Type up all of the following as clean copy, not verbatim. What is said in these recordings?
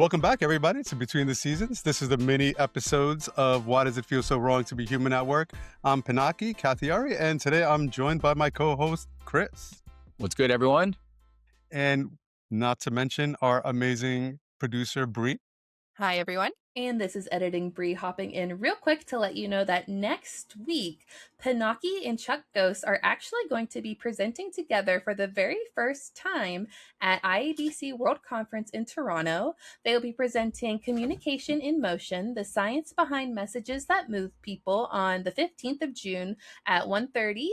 Welcome back, everybody, to Between the Seasons. This is the mini episodes of Why Does It Feel So Wrong to Be Human at Work? I'm Pinaki, Kathiari, and today I'm joined by my co-host, Chris. What's good, everyone? And not to mention our amazing producer, Bree. Hi, everyone. And this is Editing Bree hopping in real quick to let you know that next week, Pinaki and Chuck Gose are actually going to be presenting together for the very first time at IABC World Conference in Toronto. They will be presenting Communication in Motion, the science behind messages that move people on the 15th of June at 1:30.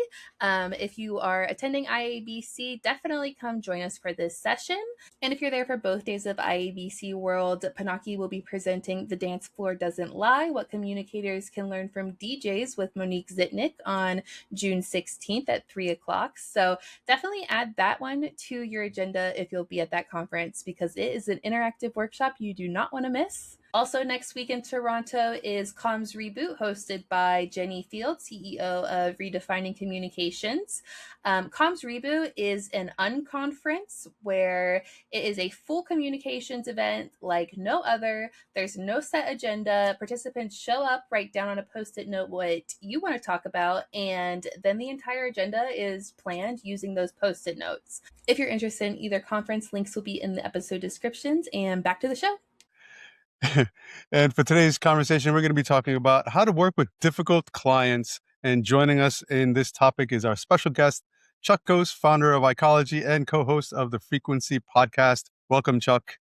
If you are attending IABC, definitely come join us for this session. And if you're there for both days of IABC World, Pinaki will be presenting The Dance Floor Doesn't Lie, What Communicators Can Learn from DJs with Monique Zitnick on June 16th at 3 o'clock. So definitely add that one to your agenda if you'll be at that conference, because it is an interactive workshop you do not want to miss. Also next week in Toronto is Comms Reboot, hosted by Jenny Field, CEO of Redefining Communications. Comms Reboot is an unconference where it is a full communications event like no other. There's no set agenda. Participants show up, write down on a Post-it note what you want to talk about, and then the entire agenda is planned using those Post-it notes. If you're interested in either conference, links will be in the episode descriptions, and back to the show. And for today's conversation, we're going to be talking about how to work with difficult clients. And joining us in this topic is our special guest, Chuck Gose, founder of ICology and co-host of the Frequency podcast. Welcome, Chuck.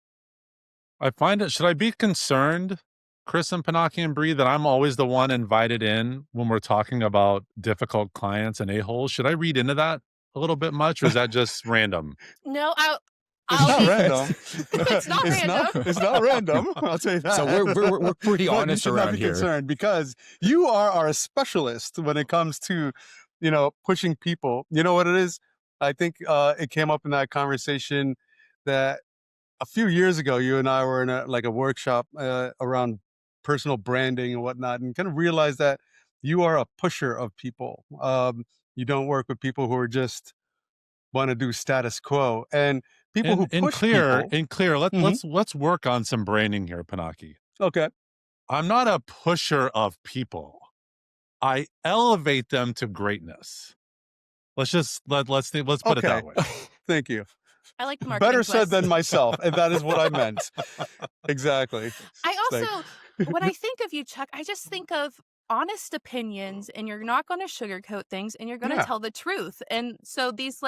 I find it, should I be concerned, Chris and Pinaki and Bree, that I'm always the one invited in when we're talking about difficult clients and a-holes? Should I read into that a little bit much, or is that just random? No, It's not random. It's not random. It's not random. I'll tell you that. So we're pretty honest around here. Concerned because you are our specialist when it comes to, pushing people. You know what it is? I think it came up in that conversation that a few years ago, you and I were in a workshop around personal branding and whatnot, and kind of realized that you are a pusher of people. You don't work with people who are just want to do status quo, and people who push people. Let's work on some branding here, Pinaki. Okay. I'm not a pusher of people. I elevate them to greatness. Let's put it that way. Thank you. I like the marketing Better twist. said than myself, and that is what I meant. Exactly. I also, when I think of you, Chuck, I just think of honest opinions, and you're not going to sugarcoat things, and you're going to tell the truth. And so these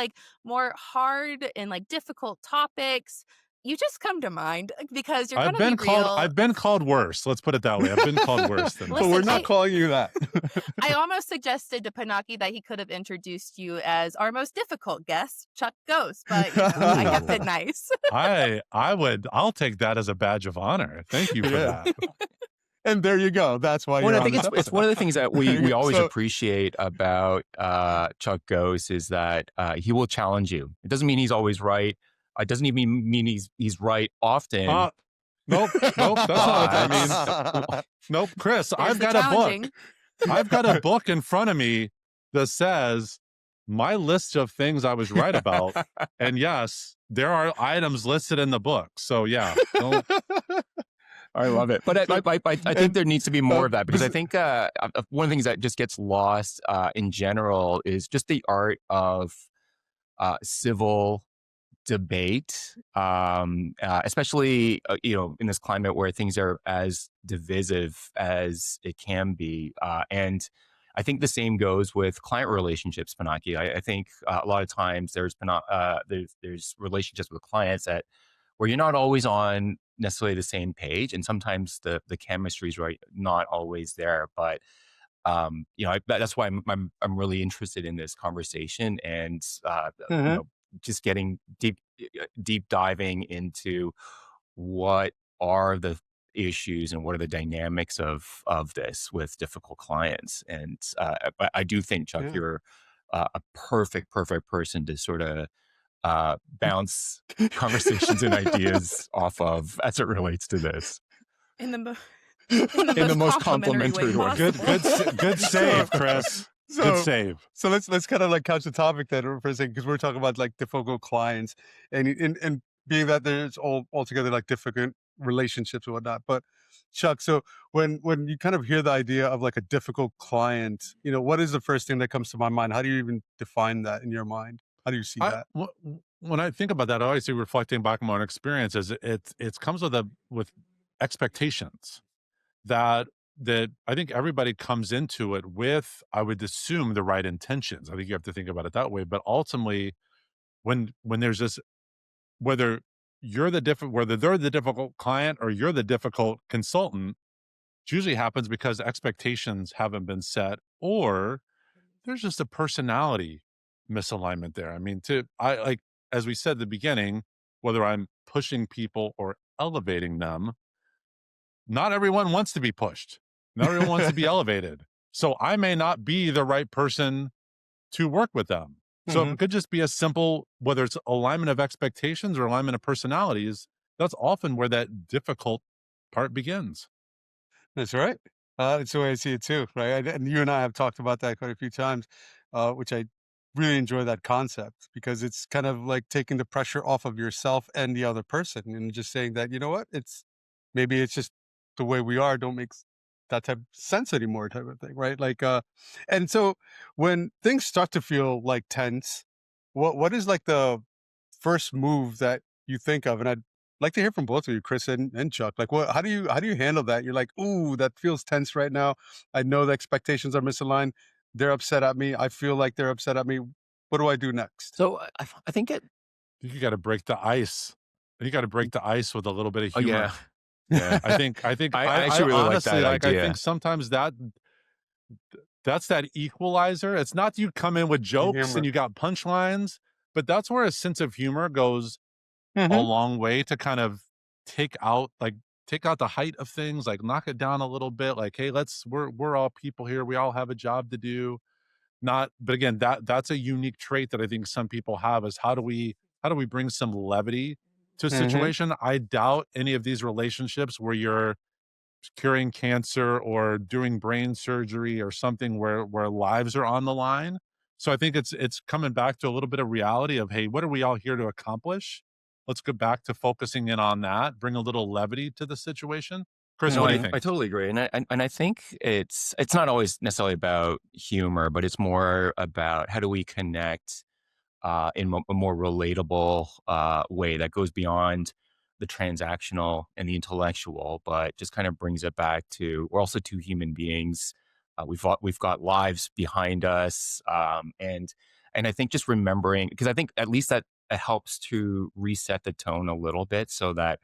more hard and difficult topics, you just come to mind because you're going to be real. I've been called worse. Let's put it that way. I've been called worse than But we're not calling you that. I almost suggested to Pinaki that he could have introduced you as our most difficult guest, Chuck Gose, but I kept it nice. I'll take that as a badge of honor. Thank you for that. And there you go. That's why I think it's one of the things that we always appreciate about Chuck Gose is that he will challenge you. It doesn't mean he's always right. It doesn't even mean he's right often. Nope. That's not what that means. Nope, Chris. I've got a book. I've got a book in front of me that says my list of things I was right about. And yes, there are items listed in the book. So yeah. I love it. But I think there needs to be more of that, because I think one of the things that just gets lost in general is just the art of civil debate, especially in this climate where things are as divisive as it can be. And I think the same goes with client relationships, Pinaki. I think a lot of times there's relationships with clients where you're not always on necessarily the same page, and sometimes the chemistry is not always there. But that's why I'm really interested in this conversation, and just getting deep diving into what are the issues and what are the dynamics of this with difficult clients. And I do think, Chuck, you're a perfect person to sort of bounce conversations and ideas off of as it relates to this. In the most complimentary way. Good save, Chris. Good save. So let's kind of couch the topic then for a second, because we're talking about difficult clients, and being that there's altogether different relationships and whatnot. But Chuck, so when you kind of hear the idea of like a difficult client, what is the first thing that comes to my mind? How do you even define that in your mind? How do you see that? When I think about that, I always reflecting back on my own experiences, it comes with expectations that I think everybody comes into it with, I would assume, the right intentions. I think you have to think about it that way. But ultimately, when there's this, whether whether they're the difficult client or you're the difficult consultant, it usually happens because expectations haven't been set, or there's just a personality misalignment there. I mean, I like, as we said at the beginning, whether I'm pushing people or elevating them, not everyone wants to be pushed. Not everyone wants to be elevated. So I may not be the right person to work with them. So it could just be as simple, whether it's alignment of expectations or alignment of personalities, that's often where that difficult part begins. That's right. It's the way I see it too, right? And you and I have talked about that quite a few times, which I really enjoy that concept because it's kind of like taking the pressure off of yourself and the other person and just saying that, you know what, maybe it's just the way we are, don't make that type of sense anymore type of thing, right? Like, and so when things start to feel like tense, what is like the first move that you think of? And I'd like to hear from both of you, Chris and Chuck. Like, how do you handle that? You're like, ooh, that feels tense right now. I know the expectations are misaligned. They're upset at me. I feel like they're upset at me. What do I do next? So I think You got to break the ice. You got to break the ice with a little bit of oh humor. yeah. I think I actually really honestly, like that I idea. think sometimes that's that equalizer. It's not you come in with jokes and you got punchlines, but that's where a sense of humor goes a long way to kind of take out the height of things, like knock it down a little bit. Like, hey, we're all people here. We all have a job to do. But again, that's a unique trait that I think some people have, is how do we bring some levity to a situation? I doubt any of these relationships where you're curing cancer or doing brain surgery or something where lives are on the line. So I think it's coming back to a little bit of reality of, hey, what are we all here to accomplish? Let's go back to focusing in on that, bring a little levity to the situation. Chris, what do you think? I totally agree, and I think it's not always necessarily about humor, but it's more about how do we connect in a more relatable way that goes beyond the transactional and the intellectual, but just kind of brings it back to, we're also two human beings. We've got lives behind us, and I think just remembering, because I think at least that it helps to reset the tone a little bit, so that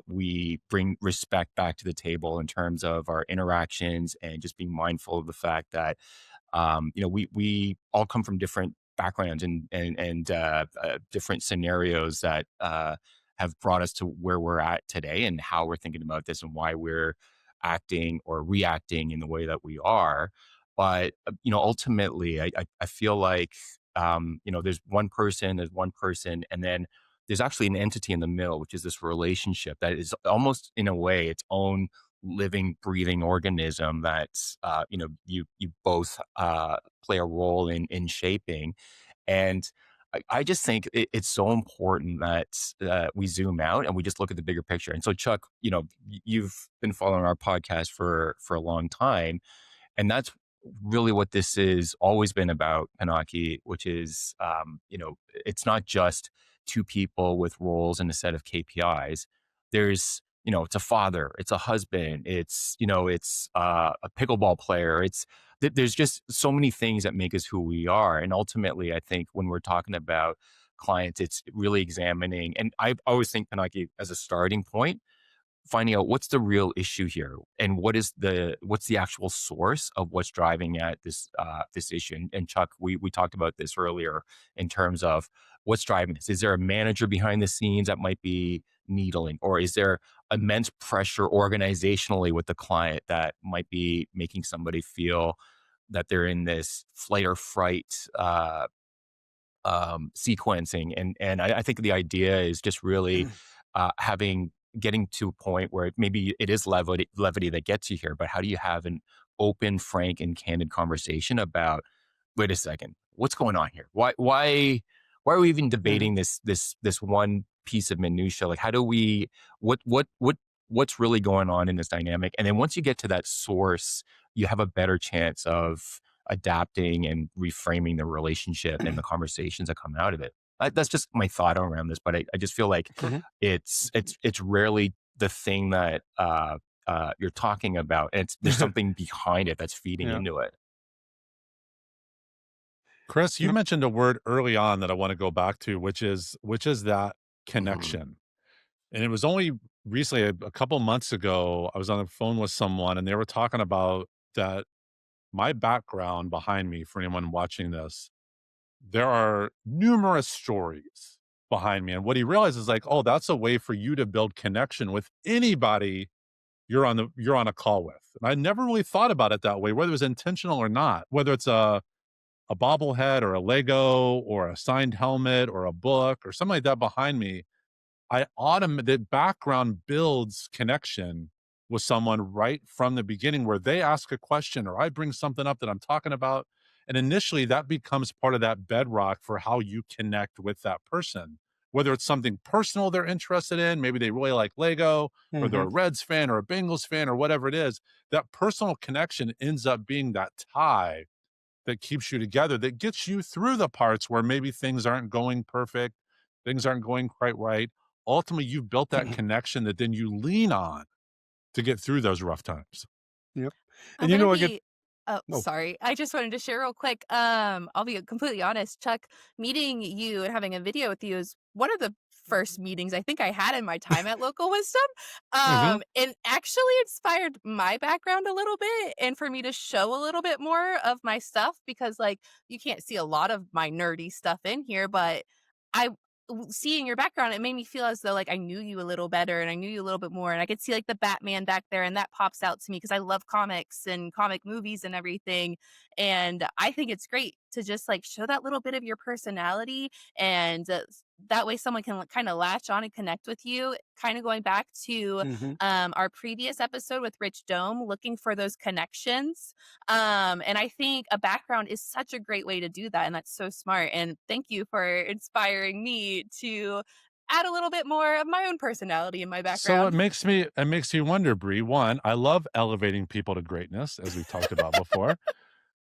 we bring respect back to the table in terms of our interactions, and just being mindful of the fact that we all come from different backgrounds and different scenarios that have brought us to where we're at today, and how we're thinking about this and why we're acting or reacting in the way that we are. But ultimately, I feel like there's one person, and then there's actually an entity in the middle, which is this relationship that is almost in a way its own living, breathing organism that's you both play a role in shaping. And I just think it's so important that we zoom out and we just look at the bigger picture. And so, Chuck, you've been following our podcast for a long time, and that's really what this is always been about, Pinaki, which is, it's not just two people with roles and a set of KPIs. There's, it's a father, it's a husband, it's a pickleball player. There's just so many things that make us who we are. And ultimately, I think when we're talking about clients, it's really examining, and I always think, Pinaki, as a starting point, finding out what's the real issue here, and what's the actual source of what's driving at this issue. And Chuck, we talked about this earlier in terms of what's driving this. Is there a manager behind the scenes that might be needling, or is there immense pressure organizationally with the client that might be making somebody feel that they're in this flight or fright sequencing? And I think the idea is just really getting to a point where maybe it is levity that gets you here, but how do you have an open, frank, and candid conversation about, wait a second, what's going on here? Why are we even debating this one piece of minutia. Like, how do we, what's really going on in this dynamic? And then once you get to that source, you have a better chance of adapting and reframing the relationship and the conversations that come out of it. That's just my thought around this, but I just feel like it's rarely the thing that you're talking about. And there's something behind it that's feeding into it. Chris, you mentioned a word early on that I want to go back to, which is that connection. And it was only recently, a couple months ago, I was on the phone with someone and they were talking about that my background behind me, for anyone watching this, there are numerous stories behind me. And what he realized is like, oh, that's a way for you to build connection with anybody you're on a call with. And I never really thought about it that way, whether it was intentional or not, whether it's a bobblehead or a Lego or a signed helmet or a book or something like that behind me. The background builds connection with someone right from the beginning, where they ask a question or I bring something up that I'm talking about. And initially that becomes part of that bedrock for how you connect with that person, whether it's something personal they're interested in. Maybe they really like Lego, or they're a Reds fan or a Bengals fan or whatever it is. That personal connection ends up being that tie that keeps you together, that gets you through the parts where maybe things aren't going perfect, things aren't going quite right. Ultimately, you've built that connection that then you lean on to get through those rough times. Yep. And you know what? Sorry. I just wanted to share real quick. I'll be completely honest, Chuck, meeting you and having a video with you is one of the first meetings I think I had in my time at Local Wisdom. And actually inspired my background a little bit, and for me to show a little bit more of my stuff, because like you can't see a lot of my nerdy stuff in here, but seeing your background, it made me feel as though like I knew you a little better and I knew you a little bit more, and I could see like the Batman back there, and that pops out to me because I love comics and comic movies and everything. And I think it's great to just like show that little bit of your personality, and that way someone can kind of latch on and connect with you, kind of going back to our previous episode with Rich Dome, looking for those connections. And I think a background is such a great way to do that, and that's so smart. And thank you for inspiring me to add a little bit more of my own personality in my background. So it makes me wonder, Bree. One, I love elevating people to greatness, as we talked about before.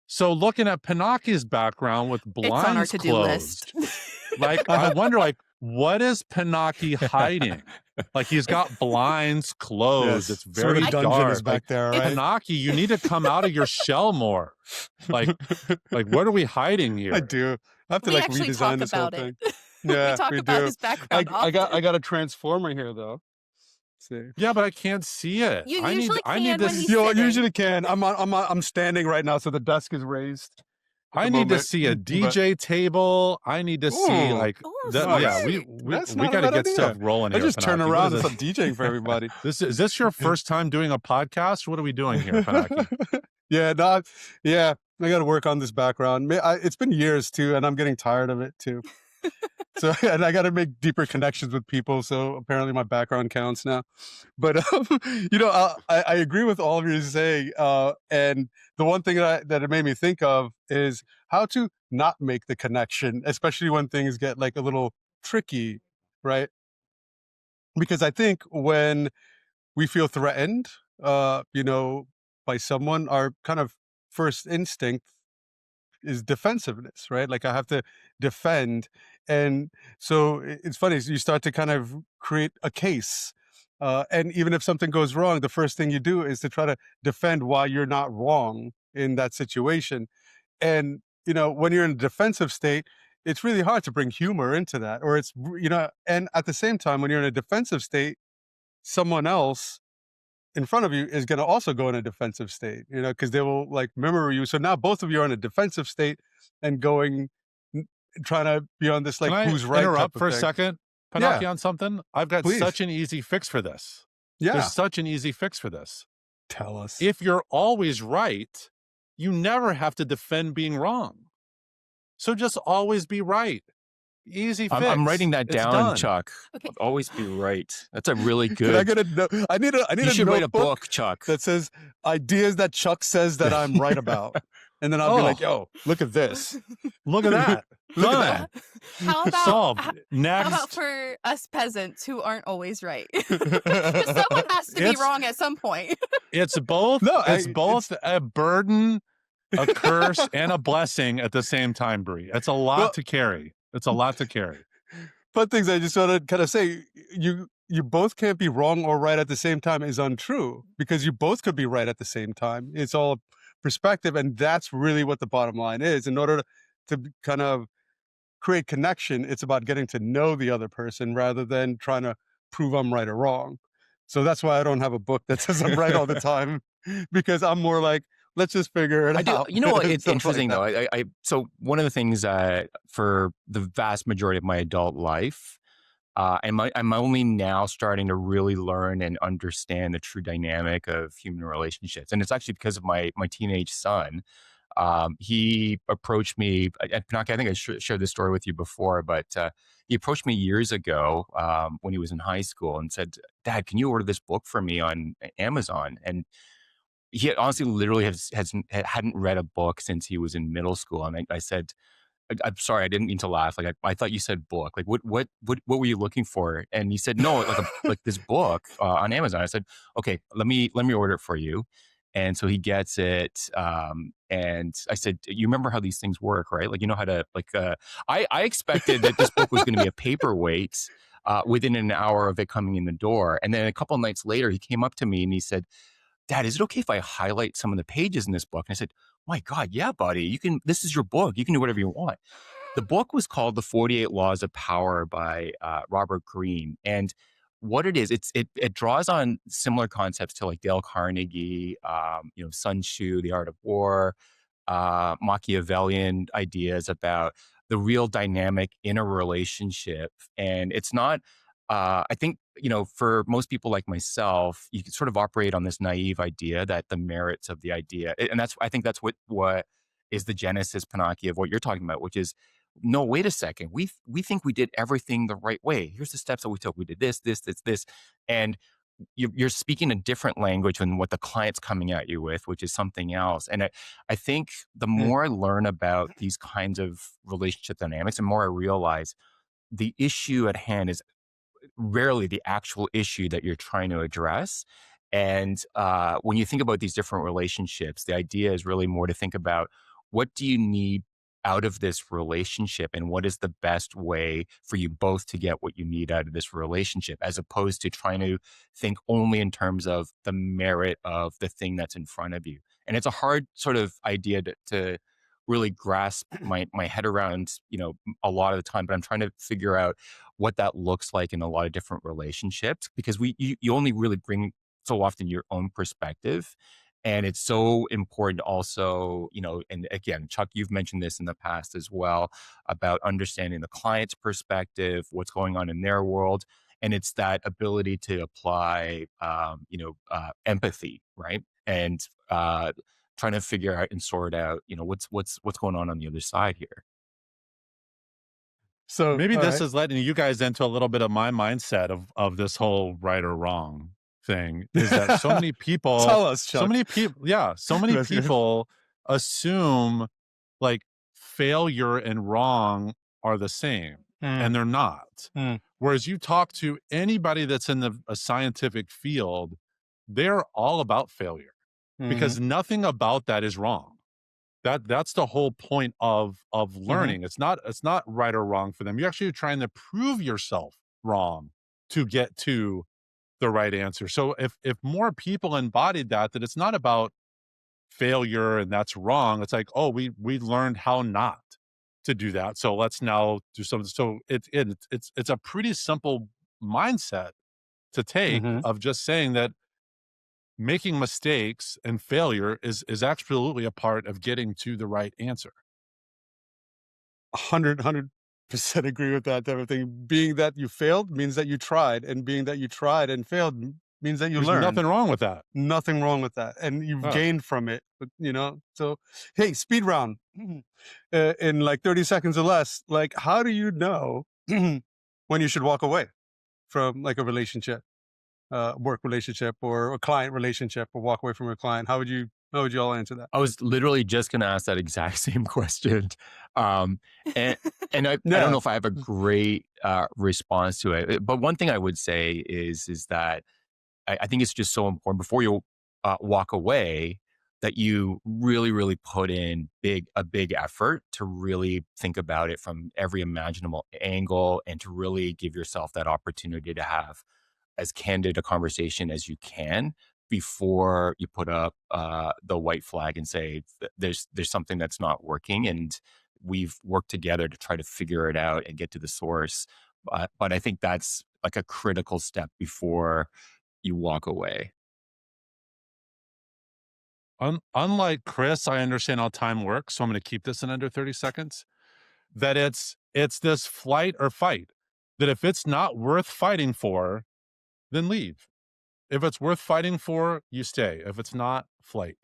So looking at Pinaki's background with blinds closed, like I wonder, like, what is Pinaki hiding? Like, he's got blinds closed. Yes. It's very dark. Is back there, right? Pinaki, you need to come out of your shell more. Like what are we hiding here? I do. I have to like redesign this whole thing. Yeah, we talk about his background. I got a transformer here though. See. Yeah, but I can't see it. You I need this. You usually can. I'm standing right now, so the desk is raised. I need to see a DJ table. I need to see like yeah. We got to get stuff rolling. I just turn around and start DJing for everybody. Is this your first time doing a podcast? What are we doing here, Pinaki? I got to work on this background. It's been years too, and I'm getting tired of it too. So, and I got to make deeper connections with people. So apparently my background counts now. But, I agree with all of you saying. And the one thing that it made me think of is how to not make the connection, especially when things get like a little tricky, right? Because I think when we feel threatened, by someone, our kind of first instinct is defensiveness, right? Like I have to defend. And so it's funny, you start to kind of create a case. And even if something goes wrong, the first thing you do is to try to defend why you're not wrong in that situation. And, when you're in a defensive state, it's really hard to bring humor into that. Or it's, and at the same time, when you're in a defensive state, someone else in front of you is going to also go in a defensive state, because they will like mirror you. So now both of you are in a defensive state and trying to be on this like who's right. Interrupt for a second, Pinaki, on something. I've got such an easy fix for this. Yeah, there's such an easy fix for this. Tell us. If you're always right, you never have to defend being wrong. So just always be right. Easy fix. I'm writing that down, Chuck. Okay. Always be right. That's a really good. I need you should write a book, Chuck, that says ideas that Chuck says that I'm right about. And then I'll be like, yo, look at this. Look at that. Look at Done. How about Solved. how Next. about for us peasants who aren't always right? 'Cause someone has to be wrong at some point. It's both. No, it's both a burden, a curse, and a blessing at the same time, Bree. It's a lot to carry. It's a lot to carry. Fun things I just want to kind of say, you both can't be wrong or right at the same time is untrue, because you both could be right at the same time. It's all perspective, and that's really what the bottom line is. In order to kind of create connection, it's about getting to know the other person rather than trying to prove I'm right or wrong. So that's why I don't have a book that says I'm right all the time, because I'm more like, let's just figure it out. You know what? It's Stuff interesting like though. So one of the things for the vast majority of my adult life, and I'm only now starting to really learn and understand the true dynamic of human relationships, and it's actually because of my teenage son. He approached me, and Pinaki, I think I shared this story with you before, but he approached me years ago when he was in high school and said, "Dad, can you order this book for me on Amazon?" And he honestly literally hadn't read a book since he was in middle school. And I said, I'm sorry, I didn't mean to laugh. Like I thought you said book. Like what were you looking for? And he said, no, like this book on Amazon. I said, okay, let me order it for you. And so he gets it. And I said, you remember how these things work, right? Like, you know how to I expected that this book was going to be a paperweight within an hour of it coming in the door. And then a couple of nights later, he came up to me and he said, Dad, is it okay if I highlight some of the pages in this book? And I said, my God, yeah, buddy, you can, this is your book. You can do whatever you want. The book was called The 48 Laws of Power by Robert Greene. And what it is, it draws on similar concepts to like Dale Carnegie, Sun Tzu, The Art of War, Machiavellian ideas about the real dynamic in a relationship. And it's not, I think, for most people like myself, you can sort of operate on this naive idea that the merits of the idea, and I think that's what is the genesis, Pinaki, of what you're talking about, which is, no, wait a second. We think we did everything the right way. Here's the steps that we took. We did this. And you're speaking a different language than what the client's coming at you with, which is something else. And I think the more I learn about these kinds of relationship dynamics, the more I realize the issue at hand is rarely the actual issue that you're trying to address. And when you think about these different relationships, the idea is really more to think about, what do you need out of this relationship, and what is the best way for you both to get what you need out of this relationship, as opposed to trying to think only in terms of the merit of the thing that's in front of you. And it's a hard sort of idea to really grasp my head around, a lot of the time, but I'm trying to figure out what that looks like in a lot of different relationships, because you only really bring so often your own perspective. And it's so important also, and again, Chuck, you've mentioned this in the past as well, about understanding the client's perspective, what's going on in their world. And it's that ability to apply, empathy, right? And trying to figure out and sort out, what's going on the other side here. So maybe this is letting you guys into a little bit of my mindset of this whole right or wrong thing, is that so many people Tell us, Chuck. so many people assume like failure and wrong are the same, and they're not. Whereas you talk to anybody that's in a scientific field, they're all about failure, because nothing about that is wrong. That's the whole point of learning. It's not right or wrong for them. You're actually trying to prove yourself wrong to get to the right answer. So if more people embodied that it's not about failure and that's wrong. It's like, oh, we learned how not to do that, so let's now do something. So it's a pretty simple mindset to take, of just saying that making mistakes and failure is absolutely a part of getting to the right answer. 100% agree with that type of thing. Being that you failed means that you tried, and being that you tried and failed means that you There's learned. nothing wrong with that. Nothing wrong with that, and you've gained from it. But so hey, speed round in like 30 seconds or less. Like, how do you know when you should walk away from like a relationship, work relationship, or a client relationship, or walk away from a client? How would you How would you all answer that? I was literally just going to ask that exact same question. And I don't know if I have a great response to it. But one thing I would say is that I think it's just so important before you walk away that you really, really put in a big effort to really think about it from every imaginable angle and to really give yourself that opportunity to have as candid a conversation as you can before you put up the white flag and say there's something that's not working, and we've worked together to try to figure it out and get to the source. But I think that's like a critical step before you walk away. Unlike Chris, I understand how time works, so I'm going to keep this in under 30 seconds. That it's this flight or fight. That if it's not worth fighting for, then leave. If it's worth fighting for, you stay. If it's not, flight.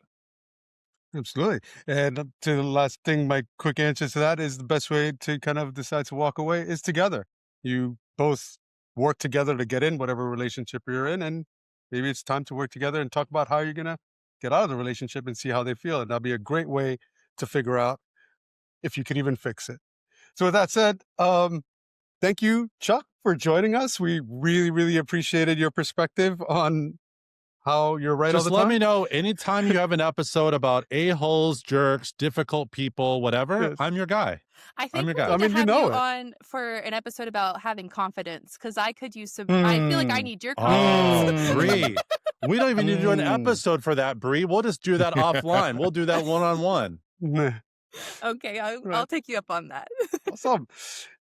Absolutely. And to the last thing, my quick answer to that is the best way to kind of decide to walk away is together. You both work together to get in whatever relationship you're in, and maybe it's time to work together and talk about how you're going to get out of the relationship and see how they feel. And that'll be a great way to figure out if you can even fix it. So with that said, thank you, Chuck, for joining us. We really, really appreciated your perspective on how you're right all Just the let time. me know anytime you have an episode about a-holes, jerks, difficult people, whatever. Yes. I'm your guy. I think I'm your we guy. need I to mean, you have know you it. on for an episode about having confidence, because I could use some. I feel like I need your Oh, confidence. Bree. We don't even need to do an episode for that, Bree. We'll just do that offline. We'll do that one-on-one. Okay, I'll Right. take you up on that. Awesome.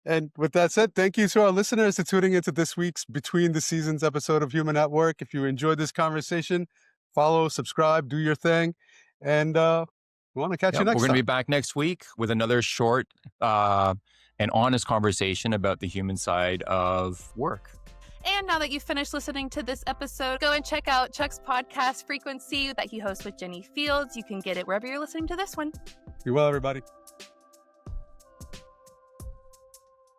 And with that said, thank you to our listeners for tuning into this week's Between the Seasons episode of Human at Work. If you enjoyed this conversation, follow, subscribe, do your thing. And we want to catch you next We're going time. to be back next week with another short and honest conversation about the human side of work. And now that you've finished listening to this episode, go and check out Chuck's podcast Frequency that he hosts with Jenny Fields. You can get it wherever you're listening to this one. Be well, everybody.